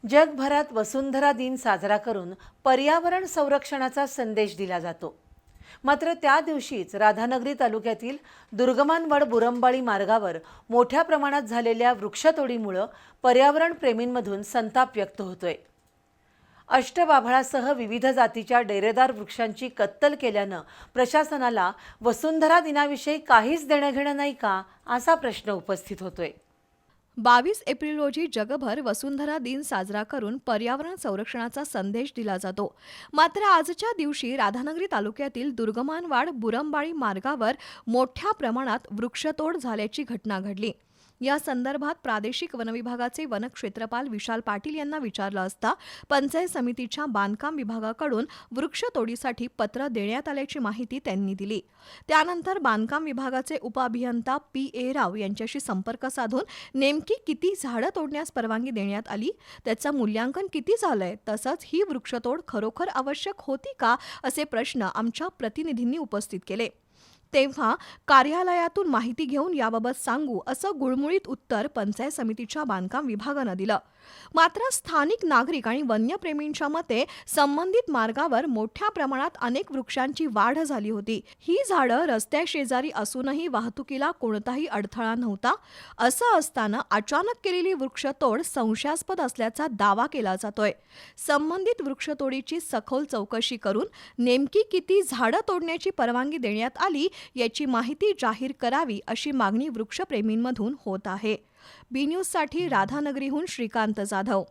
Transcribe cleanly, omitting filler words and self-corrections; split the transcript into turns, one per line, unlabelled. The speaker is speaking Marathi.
जगभरात वसुंधरा दिन साजरा करून पर्यावरण संरक्षणाचा संदेश दिला जातो. मात्र त्या दिवशीच राधानगरी तालुक्यातील दुर्गमानवाड बुरंबाळी मार्गावर मोठ्या प्रमाणात झालेल्या वृक्षतोडीमुळे पर्यावरण प्रेमींमधून संताप व्यक्त होतोय. अष्टबाभळासह विविध जातीच्या डेरेदार वृक्षांची कत्तल केल्यानं प्रशासनाला वसुंधरा दिनाविषयी काहीच देणंघेणं नाही का, असा प्रश्न उपस्थित होतोय.
22 एप्रिल रोजी जगभर वसुंधरा दिन साजरा करून पर्यावरण संरक्षणाचा संदेश दिला जातो. मात्र आजच्या दिवशी राधानगरी तालुक्यातील दुर्गमानवाड बुरंबाळी मार्गावर मोठ्या प्रमाणात वृक्षतोड झाल्याची घटना घडली. या संदर्भात प्रादेशिक वनविभागाचे वनक्षेत्रपाल विशाल पाटील यांना विचारलं असता पंचायत समितीच्या बांधकाम विभागाकडून वृक्षतोडीसाठी पत्र देण्यात आल्याची माहिती त्यांनी दिली. त्यानंतर बांधकाम विभागाचे उपअभियंता पी.ए. राव यांच्याशी संपर्क साधून नेमकी किती झाडं तोडण्यास परवानगी देण्यात आली, त्याचं मूल्यांकन किती झालंय, तसंच ही वृक्षतोड खरोखर आवश्यक होती का, असे प्रश्न आमच्या प्रतिनिधींनी उपस्थित केले. तेव्हा कार्यालयातून माहिती घेऊन याबाबत सांगू असं गुळमुळीत उत्तर पंचायत समितीच्या बांधकाम विभागानं दिलं. मात्र स्थानिक नागरिक आणि वन्यप्रेमींच्या मते संबंधित मार्गावर मोठ्या प्रमाणात अनेक वृक्षांची वाढ झाली होती. ही झाडं रस्त्याशेजारी असूनही वाहतुकीला कोणताही अडथळा नव्हता. असं असताना अचानक केलेली वृक्षतोड संशयास्पद असल्याचा दावा केला जातोय. संबंधित वृक्षतोडीची सखोल चौकशी करून नेमकी किती झाडं तोडण्याची परवानगी देण्यात आली याची माहिती जाहीर करावी, अशी मागणी वृक्षप्रेमींमधून होत आहे. बी न्यूजसाठी राधानगरीहून श्रीकांत जाधव.